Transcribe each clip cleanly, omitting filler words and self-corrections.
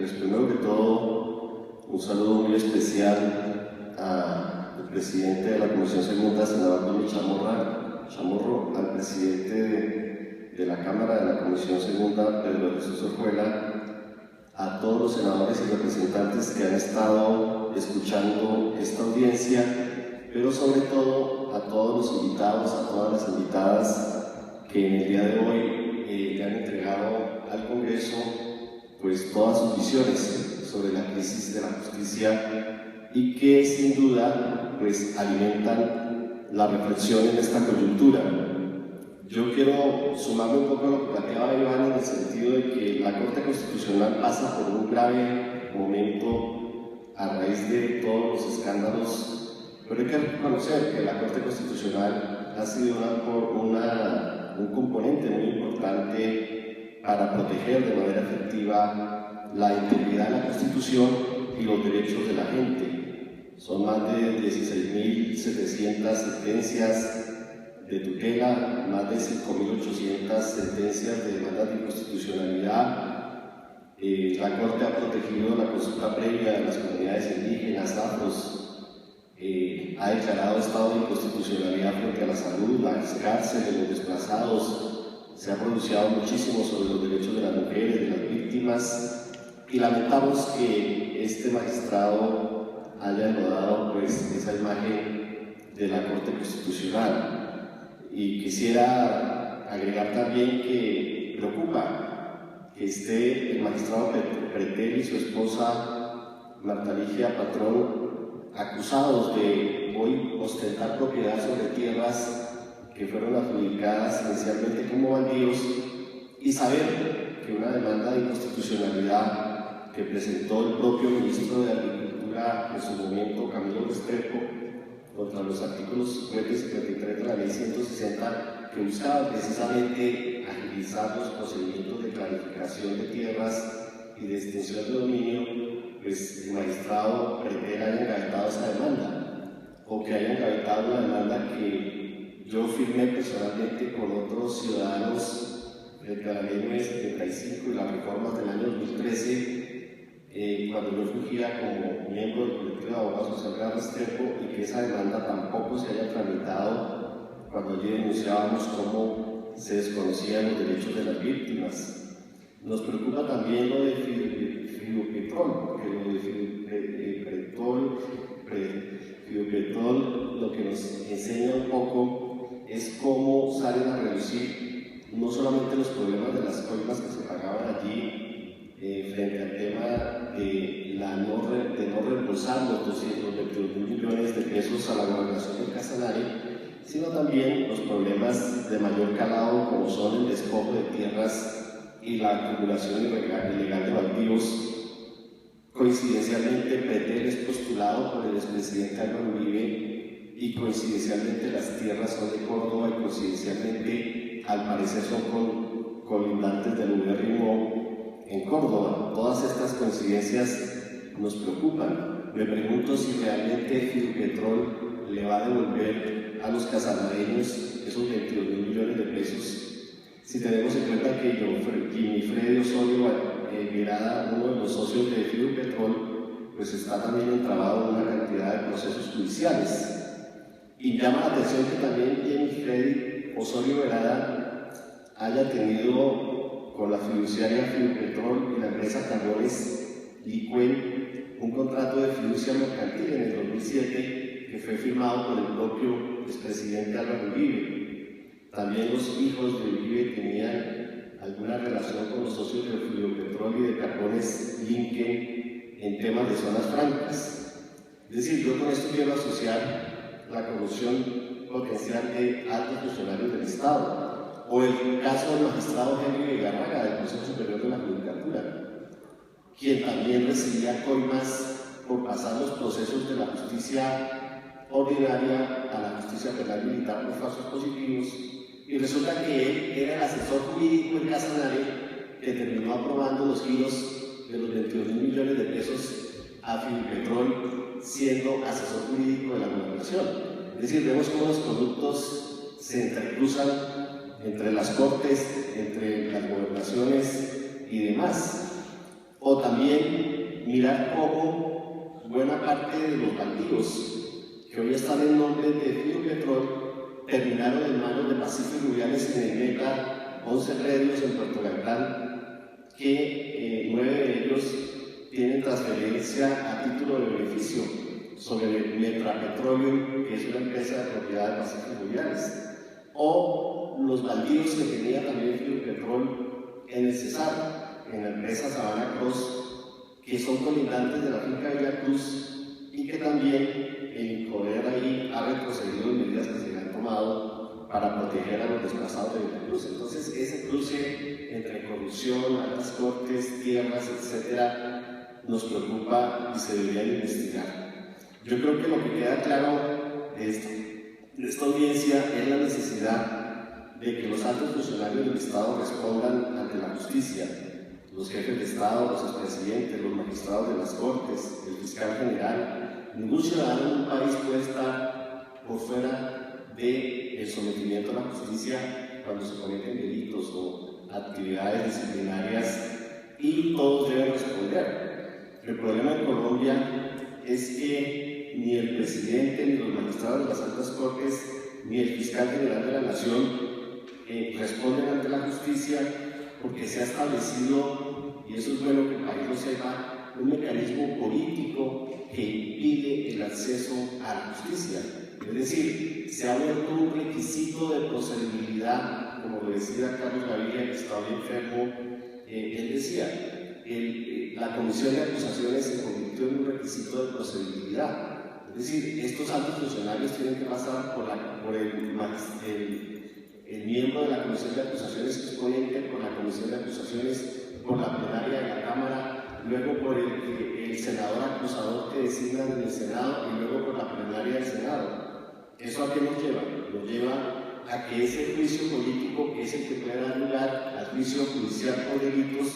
Pues primero que todo, un saludo muy especial al presidente de la Comisión Segunda, senador Antonio Chamorro, al presidente de la Cámara de la Comisión Segunda, Pedro Jesús Orjuela, a todos los senadores y representantes que han estado escuchando esta audiencia, pero sobre todo a todos los invitados, a todas las invitadas que en el día de hoy le han entregado al Congreso pues todas sus visiones sobre la crisis de la justicia y que sin duda pues alimentan la reflexión en esta coyuntura. Yo quiero sumarme un poco a lo que planteaba Iván en el sentido de que la Corte Constitucional pasa por un grave momento a raíz de todos los escándalos, pero hay que reconocer que la Corte Constitucional ha sido un componente muy importante para proteger de manera efectiva la integridad de la Constitución y los derechos de la gente. Son más de 16.700 sentencias de tutela, más de 5.800 sentencias de demanda de inconstitucionalidad. La Corte ha protegido la consulta previa de las comunidades indígenas, afros, ha declarado estado de inconstitucionalidad frente a la salud, las cárceles, los desplazados. Se ha pronunciado muchísimo sobre los derechos de las mujeres, de las víctimas, y lamentamos que este magistrado haya rodado pues, esa imagen de la Corte Constitucional. Y quisiera agregar también que preocupa que esté el magistrado Pretel y su esposa Marta Ligia Patrón acusados de hoy ostentar propiedad sobre tierras que fueron adjudicadas inicialmente como baldíos, y saber que una demanda de inconstitucionalidad que presentó el propio ministro de Agricultura en su momento, Camilo Restrepo, contra los artículos 50 y 53 de la Ley 160, que buscaba precisamente agilizar los procedimientos de clarificación de tierras y de extensión de dominio, pues el magistrado Pretel haya engavetado esa demanda, o que haya engavetado una demanda que yo firmé personalmente con otros ciudadanos frente a la Ley 975 y las reformas del año 2013, cuando yo fungía como miembro del colectivo de abogados José Alvarado Restrepo, y que esa demanda tampoco se haya tramitado cuando allí denunciábamos cómo se desconocían los derechos de las víctimas. Nos preocupa también lo de Fidupetrol, porque lo de Fidupetrol lo que nos enseña un poco es cómo salen a reducir no solamente los problemas de las coimas que se pagaban allí frente al tema de no reembolsar los 222 millones de pesos a la gobernación del Casanare, sino también los problemas de mayor calado como son el despojo de tierras y la acumulación ilegal de baldíos. Coincidencialmente, Pretel es postulado por el expresidente Álvaro Uribe, y coincidencialmente las tierras son de Córdoba, y coincidencialmente al parecer son colindantes del Ubérrimo en Córdoba. Todas estas coincidencias nos preocupan. Me pregunto si realmente Fidupetrol le va a devolver a los casanareños esos 22.000 millones de pesos, si tenemos en cuenta que Freddy Osorio Verada, uno de los socios de Fidupetrol, pues está también entramado en una cantidad de procesos judiciales. Y llama la atención que también Freddy Osorio Verada haya tenido con la fiduciaria Fidupetrol y la empresa Carbones Licuen un contrato de fiducia mercantil en el 2007 que fue firmado por el propio expresidente Álvaro Uribe. También los hijos de Uribe tenían alguna relación con los socios de Fidupetrol y de Carbones Licuen en temas de zonas francas. Es decir, yo con esto quiero asociar la corrupción potencial de altos funcionarios del Estado, o el caso del magistrado Henry Vigarraga del Consejo Superior de la Judicatura, quien también recibía coimas por pasar los procesos de la justicia ordinaria a la justicia penal militar por falsos positivos, y resulta que él era el asesor jurídico en Casanare que terminó aprobando los giros de los 22.000 millones de pesos a Fidupetrol, siendo asesor jurídico de la gobernación. Es decir, vemos cómo los corruptos se entrecruzan entre las cortes, entre las gobernaciones y demás. O también mirar cómo buena parte de los baldíos que hoy están en nombre de Fiupetrol terminaron en manos de Pacífico Rubiales en el Meta, 11 predios en Puerto Gaitán, que 9 de ellos tienen transferencia a título de beneficio sobre Metrapetróleo, que es una empresa de propiedad de Pacífico Rubiales. O los baldíos que tenía también Fiupetrol en el Cesar, en la empresa Sabana Cross, que son colindantes de la finca Villa Cruz y que también el INCODER ahí ha retrocedido en medidas que se han tomado para proteger a los desplazados de Villa Cruz. Entonces, ese cruce entre corrupción, altas cortes, tierras, etcétera, nos preocupa y se debería investigar. Yo creo que lo que queda claro de esta audiencia es la necesidad de que los altos funcionarios del Estado respondan ante la justicia. Los jefes de Estado, los expresidentes, los magistrados de las Cortes, el fiscal general. Ningún ciudadano en un país puede estar por fuera del sometimiento a la justicia cuando se cometen delitos o actividades disciplinarias, y todos deben responder. El problema en Colombia es que ni el presidente, ni los magistrados de las altas cortes, ni el fiscal general de la Nación responden ante la justicia, porque se ha establecido, y eso es bueno que el país lo sepa, un mecanismo político que impide el acceso a la justicia. Es decir, se ha vuelto un requisito de procedibilidad, como lo decía Carlos Gaviria, que estaba enfermo. Él decía, la comisión de acusaciones se convirtió en un requisito de procedibilidad. Es decir, estos altos funcionarios tienen que pasar por el miembro de la comisión de acusaciones, que es ponente, por la comisión de acusaciones, por la plenaria de la Cámara, luego por el senador acusador que designan en el Senado y luego por la plenaria del Senado. ¿Eso a qué nos lleva? Nos lleva a que ese juicio político, que es el que puede dar lugar al juicio judicial por delitos,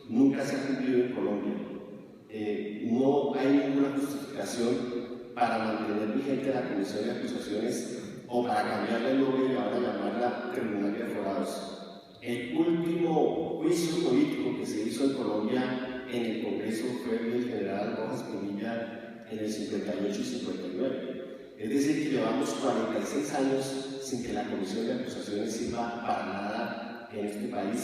nunca se ha cumplido en Colombia. No hay ninguna justificación para mantener vigente la comisión de acusaciones o para cambiarle el nombre y ahora llamarla Tribunal de Aforados. El último juicio político que se hizo en Colombia en el Congreso fue el del general Rojas Pinilla en el 58 y 59. Es decir, que llevamos 46 años sin que la comisión de acusaciones sirva para nada en este país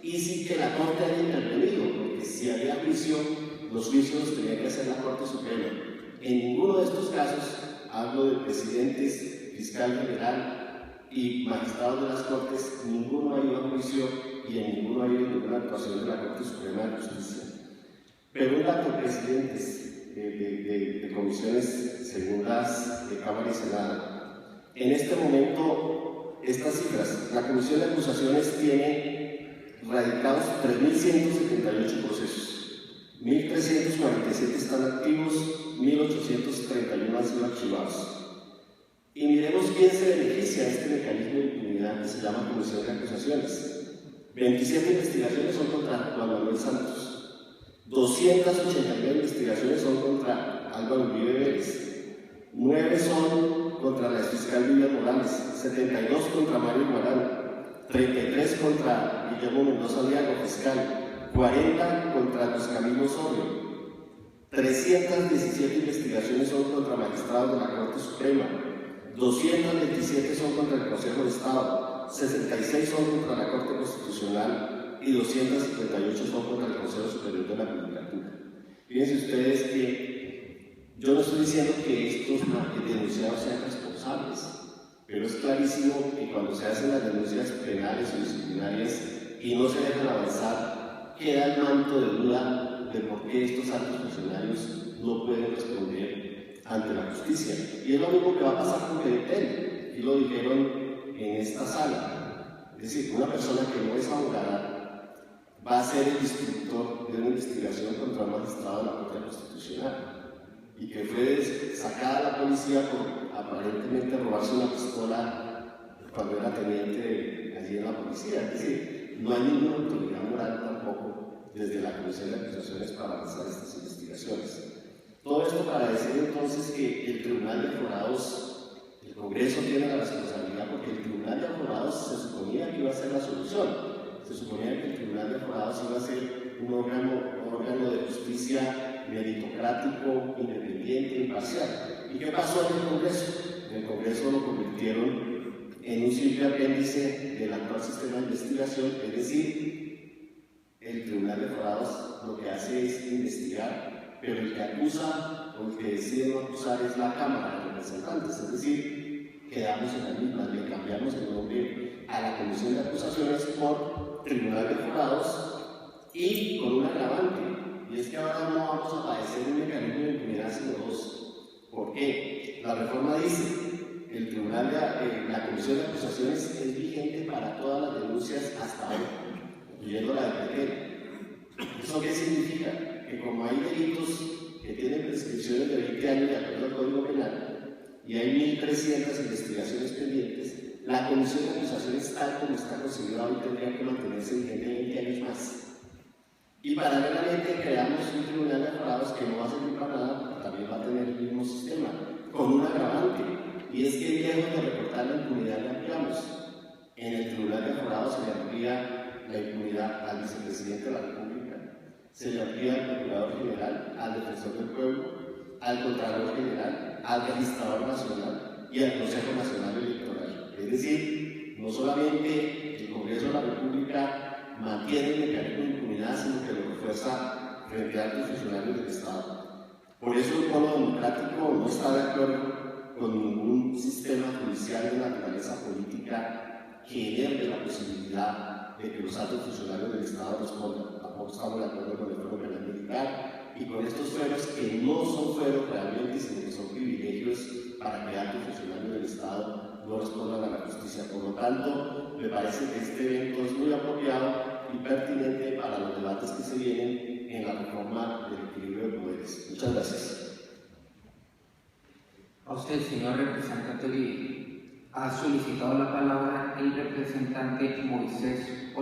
y sin que la Corte haya intervenido, porque si había juicio, los juicios los tenía que hacer la Corte Suprema. En ninguno de estos casos, hablo de presidentes, fiscal general y magistrados de las Cortes, ninguno ha ido a juicio y en ninguno ha habido ninguna actuación de la Corte Suprema de Justicia. Pero un dato, presidentes de comisiones segundas de Cámara y Senado. En este momento, estas cifras, la Comisión de Acusaciones tiene radicados 3.178 procesos, 1.347 están activos, 1.831 han sido archivados. Y miremos quién se beneficia de este mecanismo de impunidad que se llama Comisión de Acusaciones. 27 investigaciones son contra Juan Manuel Santos. 289 investigaciones son contra Álvaro Uribe Vélez, 9 son contra la exfiscal Vivian Morales, 72 contra Mario Guarán, 33 contra Guillermo Mendoza Aliago, fiscal, 40 contra Luis Camilo Osorio, 317 investigaciones son contra magistrados de la Corte Suprema, 227 son contra el Consejo de Estado, 66 son contra la Corte Constitucional, y 258 son contra el Consejo Superior de la Judicatura. Fíjense ustedes que yo no estoy diciendo que estos denunciados sean responsables, pero es clarísimo que cuando se hacen las denuncias penales o disciplinarias y no se dejan avanzar, queda el manto de duda de por qué estos altos funcionarios no pueden responder ante la justicia. Y es lo mismo que va a pasar con Pimentel, y lo dijeron en esta sala. Es decir, una persona que no es abogada va a ser el instructor de una investigación contra un magistrado de la Corte Constitucional y que fue sacada a la policía por aparentemente robarse una pistola cuando era teniente allí en la policía. Es decir, no hay ninguna autoridad moral tampoco desde la Comisión de Acusaciones para avanzar estas investigaciones. Todo esto para decir entonces que el Tribunal de Aforados, el Congreso tiene la responsabilidad, porque el Tribunal de Aforados se suponía que iba a ser la solución. Se suponía que el Tribunal de Aforados iba a ser un órgano órgano de justicia meritocrático, independiente, imparcial. ¿Y qué pasó en el Congreso? En el Congreso lo convirtieron en un simple apéndice del actual sistema de investigación, es decir, el Tribunal de Forados lo que hace es investigar, pero el que acusa o el que decide no acusar es la Cámara de Representantes, es decir, quedamos en la misma, le cambiamos el nombre a la Comisión de Acusaciones por Tribunal de Forados y con un agravante, y es que ahora no vamos a padecer un mecanismo de impunidad sino dos. ¿Por qué? La reforma dice el tribunal la Comisión de Acusaciones es vigente para todas las denuncias hasta hoy, incluyendo la de Petén. ¿Eso qué significa? Que como hay delitos que tienen prescripciones de 20 años de acuerdo al Código Penal y hay 1.300 investigaciones pendientes, la Comisión de Acusaciones, tal como está concebida hoy, tendría que mantenerse vigente 20 años más. Y paralelamente creamos un tribunal de forados que no va a servir para nada, porque también va a tener el mismo sistema, con un agravante. Y es que lejos de recortar la impunidad le ampliamos. En el Tribunal de Forados se le amplía la impunidad al vicepresidente de la República, se le amplía al Procurador General, al Defensor del Pueblo, al Contralor General, al Registrador Nacional y al Consejo Nacional Electoral. Es decir, no solamente el Congreso de la República mantiene el mecanismo de impunidad, sino que lo refuerza frente a altos funcionarios del Estado. Por eso el Polo Democrático no está de acuerdo con ningún sistema judicial de naturaleza política que genere la posibilidad de que los altos funcionarios del Estado respondan. Tampoco estamos de acuerdo con el fuero penal militar y con estos fueros que no son fueros realmente, sino que son privilegios para que altos funcionarios del Estado no respondan a la justicia. Por lo tanto, me parece que este evento es muy apropiado y pertinente para los debates que se vienen en la reforma del equilibrio de poderes. Muchas gracias. A usted, señor representante Uribe, ha solicitado la palabra el representante Moisés